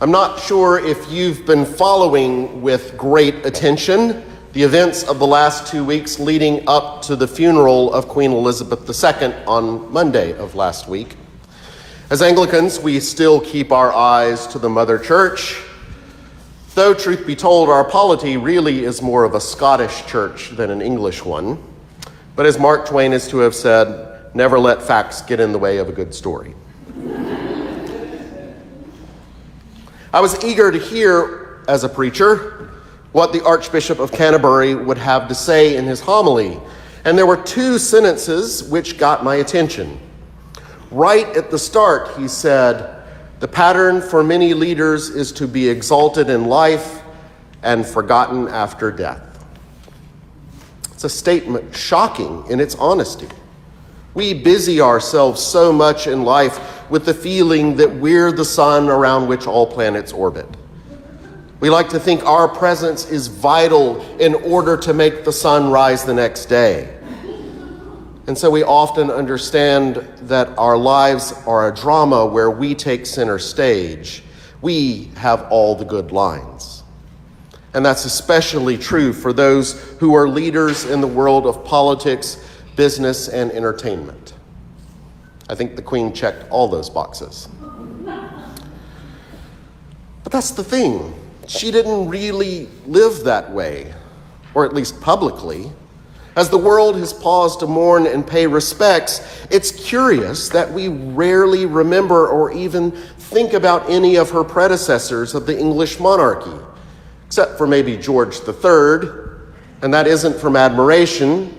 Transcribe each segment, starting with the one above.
I'm not sure if you've been following with great attention the events of the last 2 weeks leading up to the funeral of Queen Elizabeth II on Monday of last week. As Anglicans, we still keep our eyes to the Mother Church, though truth be told, our polity really is more of a Scottish church than an English one. But as Mark Twain is to have said, never let facts get in the way of a good story. I was eager to hear, as a preacher, what the Archbishop of Canterbury would have to say in his homily. And there were two sentences which got my attention. Right at the start, he said, "The pattern for many leaders is to be exalted in life and forgotten after death." It's a statement shocking in its honesty. We busy ourselves so much in life with the feeling that we're the sun around which all planets orbit. We like to think our presence is vital in order to make the sun rise the next day. And so we often understand that our lives are a drama where we take center stage. We have all the good lines. And that's especially true for those who are leaders in the world of politics, business, and entertainment. I think the Queen checked all those boxes. But that's the thing. She didn't really live that way, or at least publicly. As the world has paused to mourn and pay respects, it's curious that we rarely remember or even think about any of her predecessors of the English monarchy, except for maybe George III, and that isn't from admiration.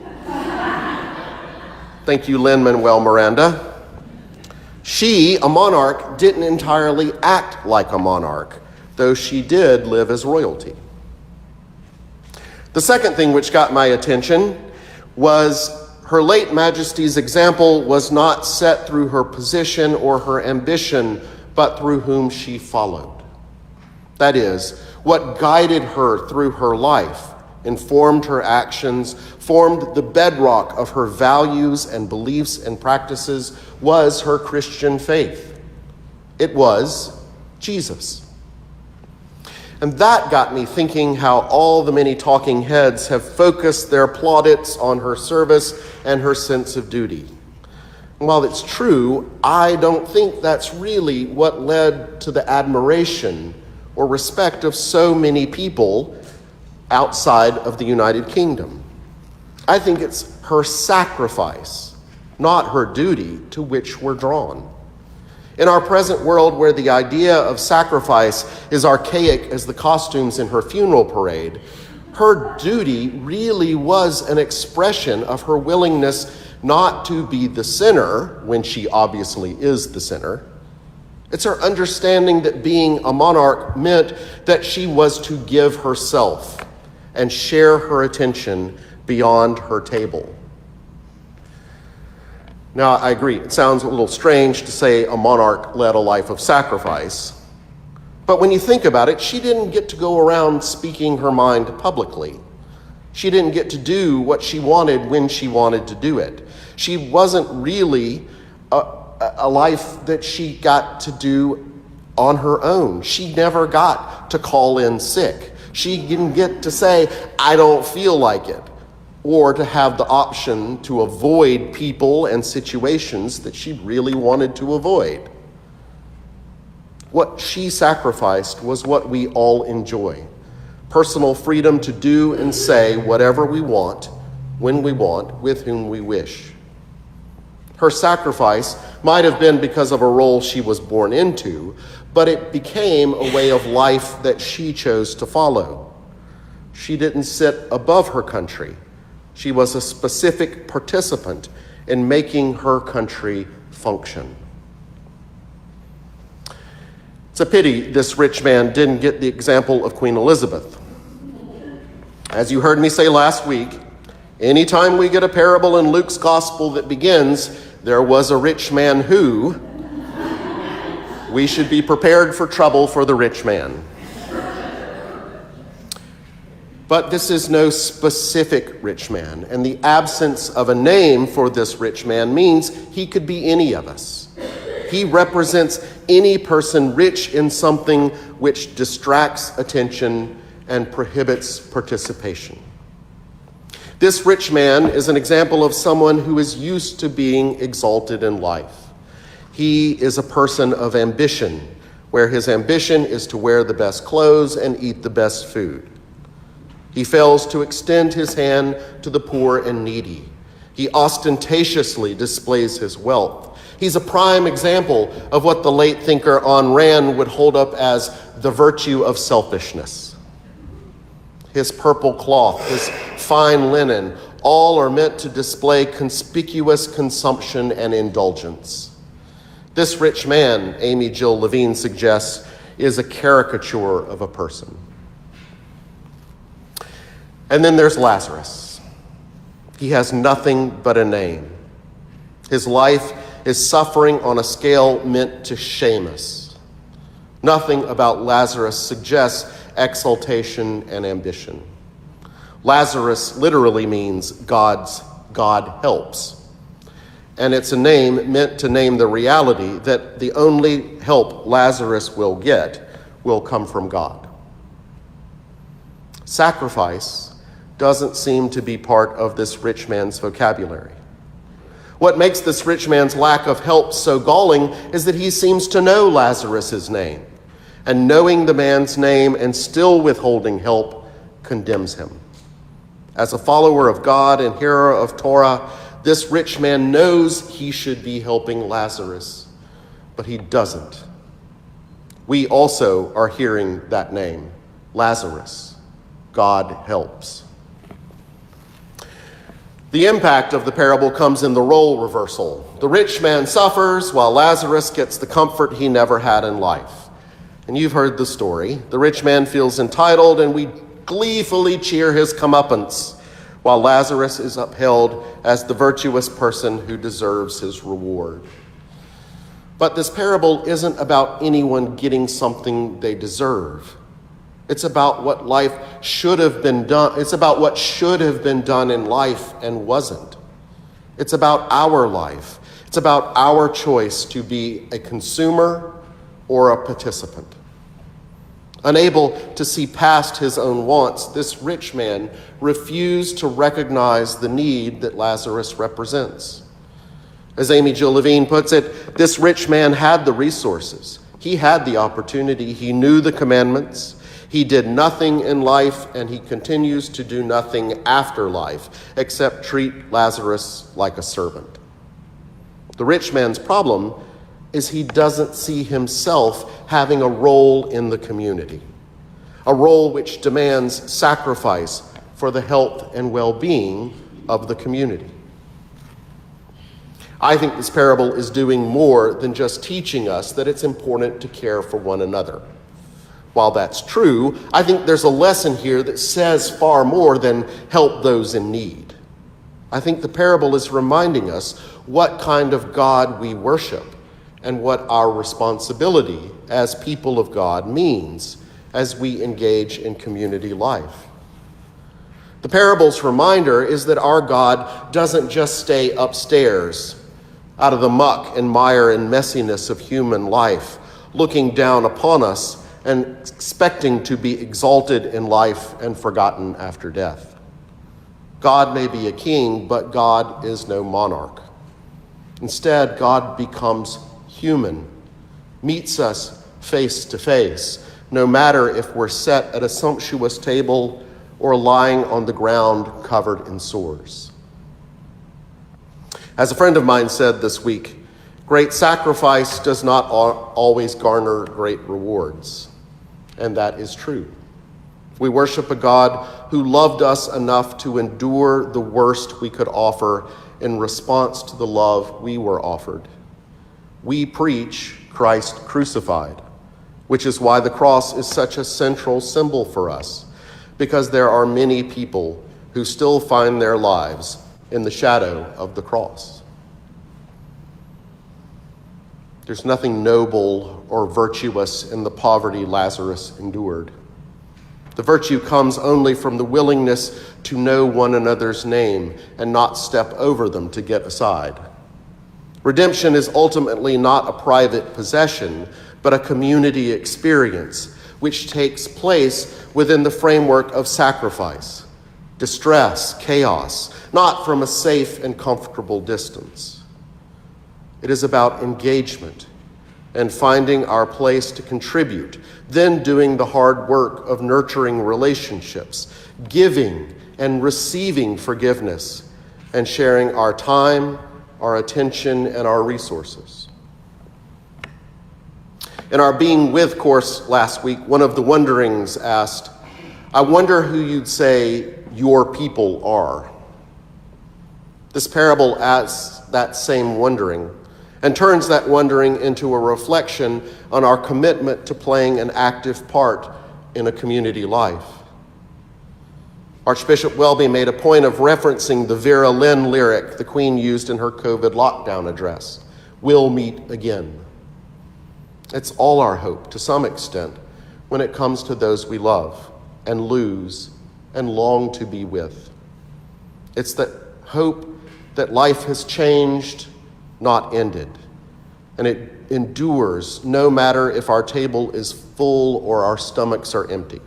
Thank you, Lin-Manuel Miranda. She, a monarch, didn't entirely act like a monarch, though she did live as royalty. The second thing which got my attention was her late Majesty's example was not set through her position or her ambition, but through whom she followed. That is, what guided her through her life, informed her actions, formed the bedrock of her values and beliefs and practices, was her Christian faith. It was Jesus. And that got me thinking how all the many talking heads have focused their plaudits on her service and her sense of duty. And while it's true, I don't think that's really what led to the admiration or respect of so many people outside of the United Kingdom. I think it's her sacrifice, not her duty, to which we're drawn. In our present world, where the idea of sacrifice is archaic as the costumes in her funeral parade, her duty really was an expression of her willingness not to be the sinner, when she obviously is the sinner. It's her understanding that being a monarch meant that she was to give herself and share her attention beyond her table. Now, I agree, it sounds a little strange to say a monarch led a life of sacrifice. But when you think about it, she didn't get to go around speaking her mind publicly. She didn't get to do what she wanted when she wanted to do it. She wasn't really a life that she got to do on her own. She never got to call in sick. She didn't get to say, "I don't feel like it," or to have the option to avoid people and situations that she really wanted to avoid. What she sacrificed was what we all enjoy: personal freedom to do and say whatever we want, when we want, with whom we wish. Her sacrifice might have been because of a role she was born into, but it became a way of life that she chose to follow. She didn't sit above her country. She was a specific participant in making her country function. It's a pity this rich man didn't get the example of Queen Elizabeth. As you heard me say last week, anytime we get a parable in Luke's gospel that begins, "There was a rich man who," we should be prepared for trouble for the rich man. But this is no specific rich man, and the absence of a name for this rich man means he could be any of us. He represents any person rich in something which distracts attention and prohibits participation. This rich man is an example of someone who is used to being exalted in life. He is a person of ambition, where his ambition is to wear the best clothes and eat the best food. He fails to extend his hand to the poor and needy. He ostentatiously displays his wealth. He's a prime example of what the late thinker Ayn Rand would hold up as the virtue of selfishness. His purple cloth, his fine linen, all are meant to display conspicuous consumption and indulgence. This rich man, Amy Jill Levine suggests, is a caricature of a person. And then there's Lazarus. He has nothing but a name. His life is suffering on a scale meant to shame us. Nothing about Lazarus suggests exaltation and ambition. Lazarus literally means God helps. And it's a name meant to name the reality that the only help Lazarus will get will come from God. Sacrifice doesn't seem to be part of this rich man's vocabulary. What makes this rich man's lack of help so galling is that he seems to know Lazarus's name, and knowing the man's name and still withholding help condemns him. As a follower of God and hearer of Torah, this rich man knows he should be helping Lazarus, but he doesn't. We also are hearing that name, Lazarus. God helps. The impact of the parable comes in the role reversal. The rich man suffers while Lazarus gets the comfort he never had in life. And you've heard the story. The rich man feels entitled, and we gleefully cheer his comeuppance, while Lazarus is upheld as the virtuous person who deserves his reward. But this parable isn't about anyone getting something they deserve. It's about what life should have been done. It's about what should have been done in life and wasn't. It's about our life. It's about our choice to be a consumer or a participant. Unable to see past his own wants, this rich man refused to recognize the need that Lazarus represents. As Amy Jill Levine puts it, this rich man had the resources. He had the opportunity. He knew the commandments. He did nothing in life, and he continues to do nothing after life except treat Lazarus like a servant. The rich man's problem is he doesn't see himself having a role in the community, a role which demands sacrifice for the health and well-being of the community. I think this parable is doing more than just teaching us that it's important to care for one another. While that's true, I think there's a lesson here that says far more than help those in need. I think the parable is reminding us what kind of God we worship and what our responsibility as people of God means as we engage in community life. The parable's reminder is that our God doesn't just stay upstairs out of the muck and mire and messiness of human life, looking down upon us and expecting to be exalted in life and forgotten after death. God may be a king, but God is no monarch. Instead, God becomes human, meets us face to face, no matter if we're set at a sumptuous table or lying on the ground covered in sores. As a friend of mine said this week, great sacrifice does not always garner great rewards. And that is true. We worship a God who loved us enough to endure the worst we could offer in response to the love we were offered. We preach Christ crucified, which is why the cross is such a central symbol for us, because there are many people who still find their lives in the shadow of the cross. There's nothing noble or virtuous in the poverty Lazarus endured. The virtue comes only from the willingness to know one another's name and not step over them to get aside. Redemption is ultimately not a private possession, but a community experience, which takes place within the framework of sacrifice, distress, chaos, not from a safe and comfortable distance. It is about engagement and finding our place to contribute, then doing the hard work of nurturing relationships, giving and receiving forgiveness, and sharing our time, our attention, and our resources. In our Being With course last week, one of the wonderings asked, "I wonder who you'd say your people are." This parable asks that same wondering and turns that wondering into a reflection on our commitment to playing an active part in a community life. Archbishop Welby made a point of referencing the Vera Lynn lyric the Queen used in her COVID lockdown address, "We'll meet again." It's all our hope, to some extent, when it comes to those we love and lose and long to be with. It's that hope that life has changed, not ended, and it endures no matter if our table is full or our stomachs are empty.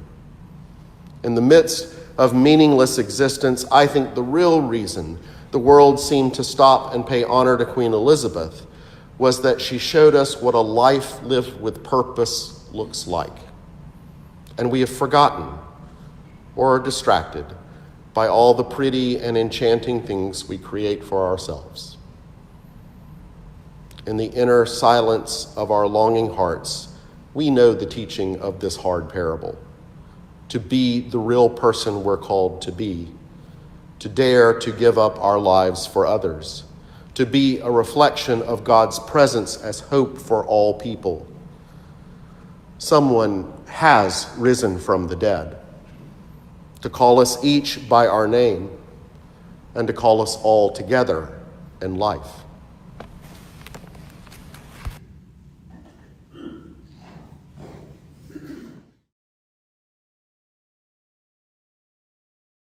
In the midst of meaningless existence, I think the real reason the world seemed to stop and pay honor to Queen Elizabeth was that she showed us what a life lived with purpose looks like. And we have forgotten or are distracted by all the pretty and enchanting things we create for ourselves. In the inner silence of our longing hearts, we know the teaching of this hard parable: to be the real person we're called to be, to dare to give up our lives for others, to be a reflection of God's presence as hope for all people. Someone has risen from the dead to call us each by our name and to call us all together in life.